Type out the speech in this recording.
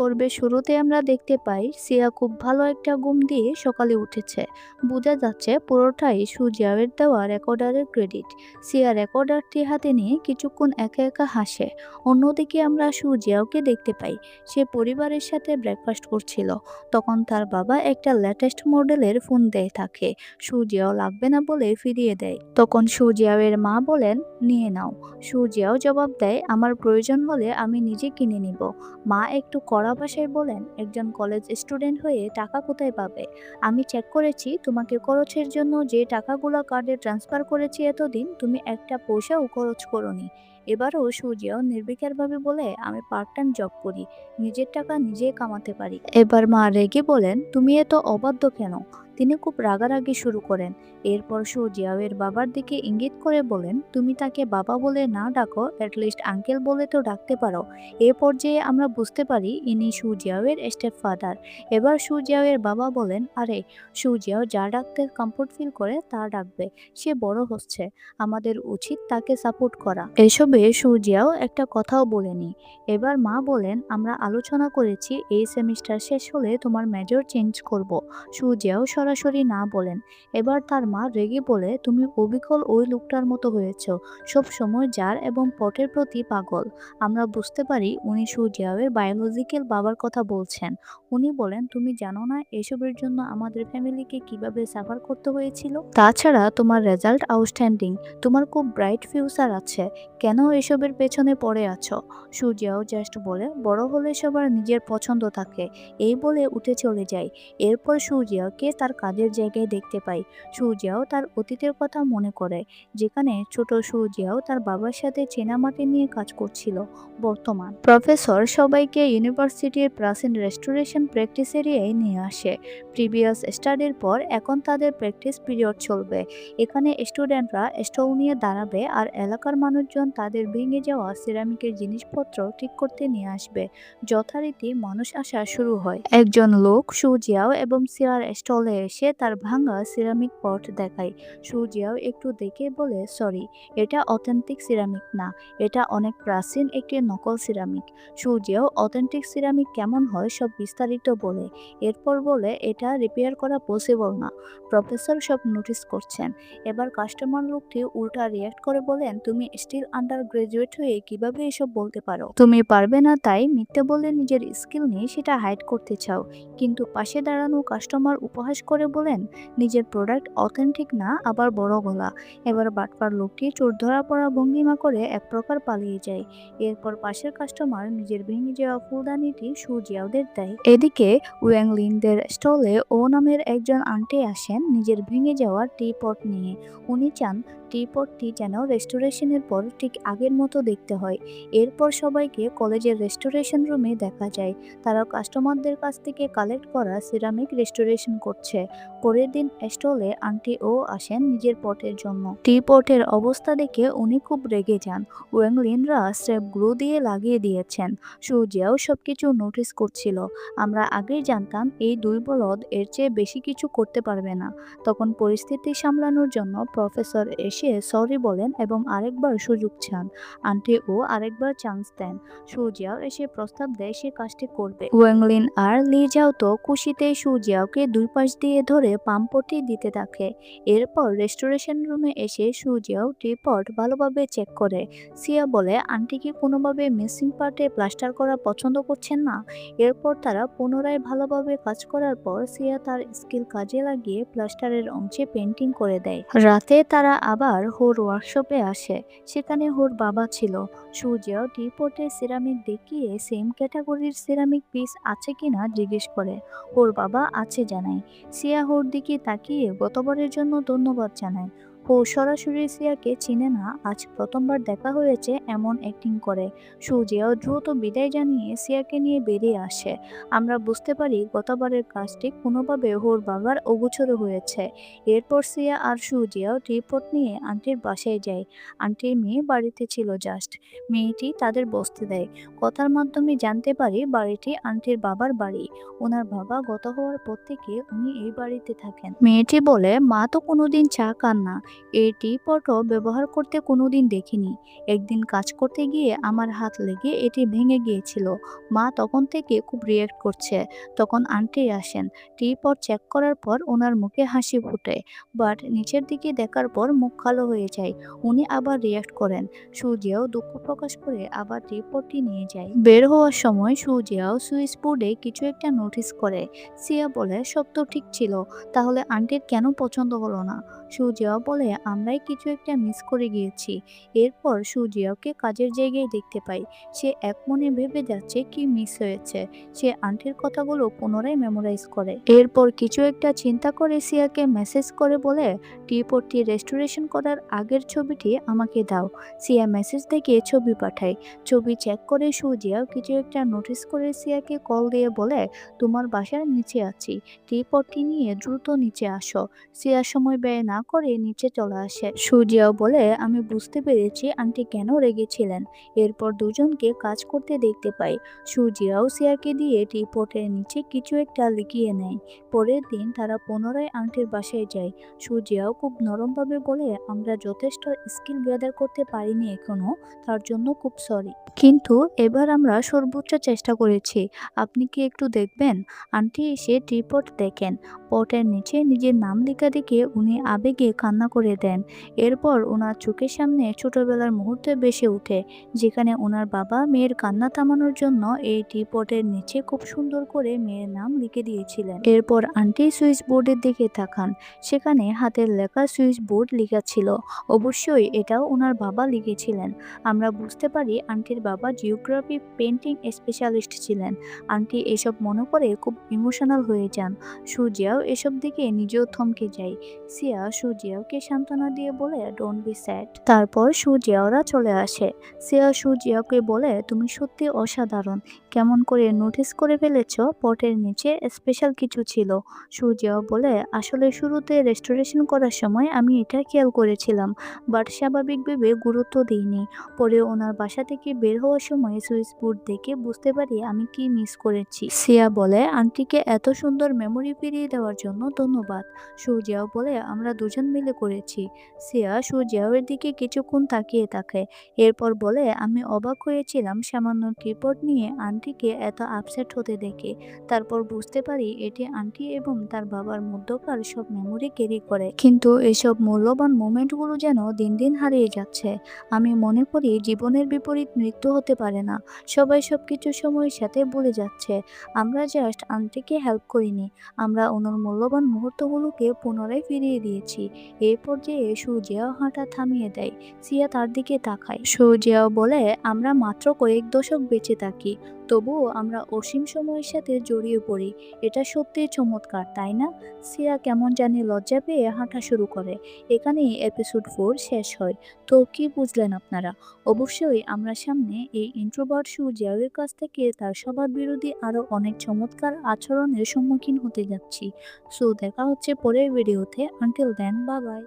পর্বের শুরুতে আমরা দেখতে পাই সিয়া খুব ভালো একটা ঘুম দিয়ে সকালে উঠেছে। বোঝা যাচ্ছে পুরোটাই সুজিয়াওয়ের দেওয়া রেকর্ডারের ক্রেডিট। সিয়া রেকর্ডারটি হাতে নিয়ে কিছুক্ষণ একা একা হাসে। অন্যদিকে আমরা সুজিয়াওকে দেখতে পাই, সে পরিবারের সাথে ব্রেকফাস্ট করছিল। তখন তার বাবা একটা লেটেস্ট মডেলের ফোন দেয় তাকে। সুজিয়াও লাগবে না বলে ফিরিয়ে দেয়। তখন সুজিয়াওয়ের মা বলেন, নিয়ে নাও। সুজিয়াও জবাব দেয়, আমার প্রয়োজন হলে আমি নিজে কিনে নিব। মা একটু কড়া ভাষায় বলেন, একজন কলেজ স্টুডেন্ট হয়ে টাকা কোথায় পাবে? আমি চেক করেছি, তোমাকে খরচের জন্য যে টাকাগুলো কার্ডে ট্রান্সফার করেছি এতদিন, তুমি একটা পয়সাও খরচ করোনি। এবারও সুজিয়াও নির্বিকারভাবে বলে, আমি পার্ট টাইম জব করি, নিজের টাকা নিজেই কামাতে পারি। এবার মা রেগে বলেন, তুমি এত অবাধ্য কেন? তিনি খুব রাগারাগি শুরু করেন। এরপর সুজিয়াও এর বাবার দিকে ইঙ্গিত করে বলেন, তুমি তাকে বাবা বলে না ডাকো, অ্যাটলিস্ট আঙ্কেল বলে তো ডাকতে পারো। এ পর্যায়ে আমরা বুঝতে পারি ইনি সুজিয়াওয়ের স্টেপ ফাদার। এবার সুজিয়াওয়ের বাবা বলেন, আরে সুজিয়াও যা ডাকতে কমফোর্ট ফিল করে তা ডাকবে, সে বড় হচ্ছে, আমাদের উচিত তাকে সাপোর্ট করা। এসবে সুজিয়াও একটা কথাও বলেনি। এবার মা বলেন, আমরা আলোচনা করেছি এই সেমিস্টার শেষ হলে তোমার মেজর চেঞ্জ করব। সুজিয়াও সরাসরি না বলেন। এবার তার মা রেগে বলে, তুমি অবিকল ওই লোকটার মতো হয়েছ, সব সময় জার এবং পটের প্রতি পাগল। আমরা বুঝতে পারি উনি সুজিয়াওয়ের বায়োলজিক্যাল বাবার কথা বলছেন। উনি বলেন, তুমি জানো না এসবের জন্য আমাদের ফ্যামিলিকে কিভাবে সাফার করতে হয়েছিল? তাছাড়া তোমার রেজাল্ট আউটস্ট্যান্ডিং, তোমার খুব ব্রাইট ফিউচার আছে, কেন এসবের পেছনে পড়ে আছো? সুজিয়াও জাস্ট বলে, বড় হলে সবার নিজের পছন্দ থাকে, এই বলে উঠে চলে যায়। এরপর সুজিয়াওকে তার কাজের জায়গায় দেখতে পাই। সুজিয়াও তার অতীতের কথা মনে করে, যেখানে ছোট সুজিয়াও তার বাবার সাথে চীনামাটি নিয়ে কাজ করছিল। বর্তমান প্রফেসর সবাইকে ইউনিভার্সিটির প্রাচীন রেস্টোরেশন প্র্যাকটিস এরিয়ায় নিয়ে আসে। প্রিভিয়াস স্টাডির পর এখন তাদের প্র্যাকটিস পিরিয়ড চলবে। এখানে স্টুডেন্টরা স্টল নিয়ে দাঁড়াবে আর এলাকার মানুষজন তাদের ভেঙে যাওয়া সিরামিকের জিনিসপত্র ঠিক করতে নিয়ে আসবে। যথারীতি মানুষ আসা শুরু হয়। একজন লোক সুজিয়াও এবং সিয়ার স্টলে এসে তার ভাঙা সিরামিক পট দেখায়। সুজিয়াও একটু দেখে বলে, সরি, এটা অথেন্টিক সিরামিক না, এটা অনেক প্রাচীন একটি নকল সিরামিক। সুজিয়াও অথেন্টিক সিরামিক কেমন হয় সব বিস্তারিত বলে। এরপর বলে, এটা রিপেয়ার করা পসিবল না। প্রফেসর সব নোটিস করছেন। এবার কাস্টমার লোকটি উল্টা রিয়াক্ট করে বলেন, তুমি স্টিল আন্ডার গ্রাজুয়েট হয়ে কিভাবে এসব বলতে পারো? তুমি পারবে না তাই মিথ্যে বলে নিজের স্কিল নিয়ে সেটা হাইড করতে চাও। কিন্তু পাশে দাঁড়ানো কাস্টমার উপহাস করে বলেন, নিজের প্রোডাক্ট অথেন্টিক না আবার বড় গলা। এবার বাটপার লোকটি চোর ধরা পড়া ভঙ্গিমা করে এক প্রকার পালিয়ে যায়। এরপর পাশের কাস্টমার নিজের ভেঙে যাওয়া ফুলদানিটি সুজিয়াওদের দেয়। এদিকে ওয়াংলিনদের স্টলে ও নামের একজন আন্টি আসেন নিজের ভেঙে যাওয়া টি পট নিয়ে। উনি চান টি পটটি যেন রেস্টোরেশনের পর ঠিক আগের মতো দেখতে হয়। এরপর সবাইকে কলেজের রেস্টোরেশন রুমে দেখা যায়, তারা কাস্টমারদের কাছ থেকে কালেক্ট করা সিরামিক রেস্টোরেশন করছে। পরের দিন স্টলে আন্টি ও আসেন নিজের পটের জন্য। টি পটের অবস্থা দেখে উনি খুব রেগে যান। ওয়াংলিনরা স্ট্র্যাপ গ্লু দিয়ে লাগিয়ে দিয়েছেন। সুজিয়াও সবকিছু নোটিস করছিল। আমরা আগেই জানতাম এই দুই বলদ এর চেয়ে বেশি কিছু করতে পারবে না। তখন পরিস্থিতি সামলানোর জন্য প্রফেসর এসে সরি বলেন এবং আরেকবার সুযোগ চান। আন্টি ও আরেকবার চান্স দেন। সুজিয়াও এসে প্রস্তাব দেয় সে কাজটি করবে। ওয়াংলিন আর লি যাও তো খুশিতে সুজিয়াওকে দুই পাশ দিয়ে ধরে পাম্পটি দিতে থাকে। এরপর রেস্টোরেশন রুমে এসে সুজিয়াও টিপট ভালোভাবে চেক করে। সিয়া বলে, আন্টি কি কোনোভাবে মিসিং পার্টে প্লাস্টার করা পছন্দ করছেন না? এরপর তারা পুনরায় ভালোভাবে কাজ করার পর সিয়া তার স্কিল কাজে লাগিয়ে প্লাস্টারের অংশে পেন্টিং করে দেয়। রাতে তারা আবার হোর ওয়ার্কশপে আসে। সেখানে হোর বাবা ছিল। সুজিয়াও টিপটে সিরামিক দেখিয়ে সেম ক্যাটাগরির সিরামিক পিস আছে কিনা জিজ্ঞেস করে। হোর বাবা আছে জানায়। সিয়া হোর দিকে তাকিয়ে গতবারের জন্য ধন্যবাদ জানায়। হো সরাসরি সিয়াকে চিনে না, আজ প্রথমবার দেখা হয়েছে এমন অ্যাক্টিং করে। সুজিয়াও দ্রুত বিদায় জানিয়ে সিয়াকে নিয়ে বেরিয়ে আসে। আমরা বুঝতে পারি গতবারের কাজটি কোনোভাবে হোর বাবার অগোচরে হয়েছে। এরপর সিয়া আর সুজিয়াও টিপট নিয়ে আন্টির বাসায় যায়। আন্টির মেয়ে বাড়িতে ছিল জাস্ট। মেয়েটি তাদের বসতে দেয়। কথার মাধ্যমে জানতে পারি বাড়িটি আন্টির বাবার বাড়ি। ওনার বাবা গত হওয়ার পর থেকে উনি এই বাড়িতে থাকেন। মেয়েটি বলে, মা তো কোনোদিন চা খান না, এই টি পটও ব্যবহার করতে কোনোদিন দেখিনি। একদিন কাজ করতে গিয়ে আমার হাত লেগে এটি ভেঙে গিয়েছিল। মা তখন থেকে খুব রিঅ্যাক্ট করছে। তখন আন্টি আসেন। টি পট চেক করার পর ওনার মুখে হাসি ফুটে, বাট নিচের দিকে দেখার পর মুখ কালো হয়ে যায়। উনি আবার রিঅ্যাক্ট করেন। সুজিয়াও দুঃখ প্রকাশ করে আবার টি পটটি নিয়ে যায়। বের হওয়ার সময় সুজিয়াও সুইচ বোর্ডে কিছু একটা নোটিস করে। সিয়া বলে সব তো ঠিক ছিল, তাহলে আন্টির কেন পছন্দ হলো না? সুজিয়াও বলে আমরাই কিছু একটা মিস করে গিয়েছি। এরপর সুজিয়াওকে কাজের জায়গায় দেখতে পাই। সে এক মনে ভেবে যাচ্ছে কি মিস হয়েছে। সে আন্টির কথাগুলো পুনরায় মেমোরাইজ করে। এরপর কিছু একটা চিন্তা করে সিয়াকে মেসেজ করে বলে টিপটটি রেস্টোরেশন করার আগের ছবিটি আমাকে দাও। সিয়া মেসেজ দেখে ছবি পাঠায়। ছবি চেক করে সুজিয়াও কিছু একটা নোটিস করে সিয়াকে কল দিয়ে বলে তোমার বাসার নিচে আছি, টিপটটি নিয়ে দ্রুত নিচে আসো। সিয়া সময় ব্যয় না করে নিচে চলে আসে। সুজিয়াও বলে আমি বুঝতে পেরেছি আন্টি কেন রেগেছিলেন। এরপর দুজনকে কাজ করতে দেখতে পাই। সুজিয়াও সিয়াকে দিয়ে টিপটের নিচে কিছু একটা লিখিয়ে নেয়। পরের দিন তারা পুনরায় আন্টির বাসায় যায়। সুজিয়াও খুব নরমভাবে বলে আমরা যথেষ্ট স্কিল গ্যাদার করতে পারিনি এখনো, তার জন্য খুব সরি। কিন্তু এবার আমরা সর্বোচ্চ চেষ্টা করেছি, আপনি কি একটু দেখবেন? আন্টি এসে টিপট দেখেন। পটের নিচে নিজের নাম লেখা দেখে উনি আবেগে কান্না করে দেন। এরপর ওনার চোখের সামনে ছোটবেলার মুহূর্ত ভেসে ওঠে, যেখানে ওনার বাবা মেয়ের কান্না থামানোর জন্য এই টিপটের নিচে খুব সুন্দর করে মেয়ের নাম লিখে দিয়েছিলেন। এরপর আন্টি সুইচ বোর্ডের দিকে তাকান। সেখানে হাতের লেখা সুইচ বোর্ড লেখা ছিল। অবশ্যই এটাও ওনার বাবা লিখেছিলেন। আমরা বুঝতে পারি আন্টির বাবা জিওগ্রাফি পেন্টিং স্পেশালিস্ট ছিলেন। আন্টি এসব মনে করে খুব ইমোশনাল হয়ে যান। সুজিয়াও এসব দেখে নিজেও থমকে যায়। সিয়া সুজিয়াওকে সান্ত্বনা দিয়ে বলে ডোন্ট বি স্যাড। তারপর সুজিয়াওরা চলে আসে। সিয়া সুজিয়াওকে বলে তুমি সত্যি অসাধারণ, কেমন করে নোটিস করে ফেলেছ পটের নিচে স্পেশাল কিছু ছিল। সুজিয়াও বলে আসলে শুরুতে রেস্টোরেশন করার সময় আমি এটা খেয়াল করেছিলাম, বাট স্বাভাবিক ভেবে গুরুত্ব দিইনি। পরে ওনার বাসা থেকে বের হওয়ার সময় সুইচ বোর্ড দেখে বুঝতে পারি আমি কি মিস করেছি। সিয়া বলে আন্টিকে এত সুন্দর মেমোরি ফিরিয়ে দেওয়ার জন্য ধন্যবাদ। সুজিয়াও বলে আমরা দুজন মিলে করেছি। সিয়া সুজিয়াওয়ের দিকে কিছুক্ষণ তাকিয়ে থাকে। এরপর বলে আমি অবাক হয়েছিলাম সামান্য কিবোর্ড নিয়ে আন্টিকে এত আপসেট হতে দেখে। তারপর বুঝতে পারি এটি আন্টি এবং তার বাবার মধ্যকার সব মেমোরি ক্যারি করে। কিন্তু এসব মূল্যবান মোমেন্টগুলো যেন দিন দিন হারিয়ে যাচ্ছে। আমি মনে করি জীবনের বিপরীত মৃত্যু হতে পারে না। সবাই সবকিছু সময়ের সাথে ভুলে যাচ্ছে। আমরা জাস্ট আন্টিকে হেল্প করিনি, আমরা ওনার মূল্যবান মুহূর্তগুলোকে পুনরায় ফিরিয়ে দিয়েছি। এই পর্যায়ে সুজিয়াও হাঁটা থামিয়ে দেয়। সিয়া তার দিকে তাকায়। সুজিয়াও বলে আমরা মাত্র কয়েক দশক বেঁচে থাকি, তবুও আমরা অসীম সময়ের সাথে জড়িয়ে পড়ি। এটা সত্যিই চমৎকার, তাই না? সিয়া কেমন জানি লজ্জা পেয়ে হাঁটা শুরু করে। এখানেই এপিসোড 4 শেষ হয়। তো কি বুঝলেন আপনারা? অবশ্যই আমরা সামনে এই ইন্ট্রোভার্ট সুজিয়াওয়ের কাছ থেকে তার স্বভাব বিরোধী আরো অনেক চমৎকার আচরণের সম্মুখীন হতে যাচ্ছি। সো দেখা হচ্ছে পরের ভিডিওতে। Until then, bye by.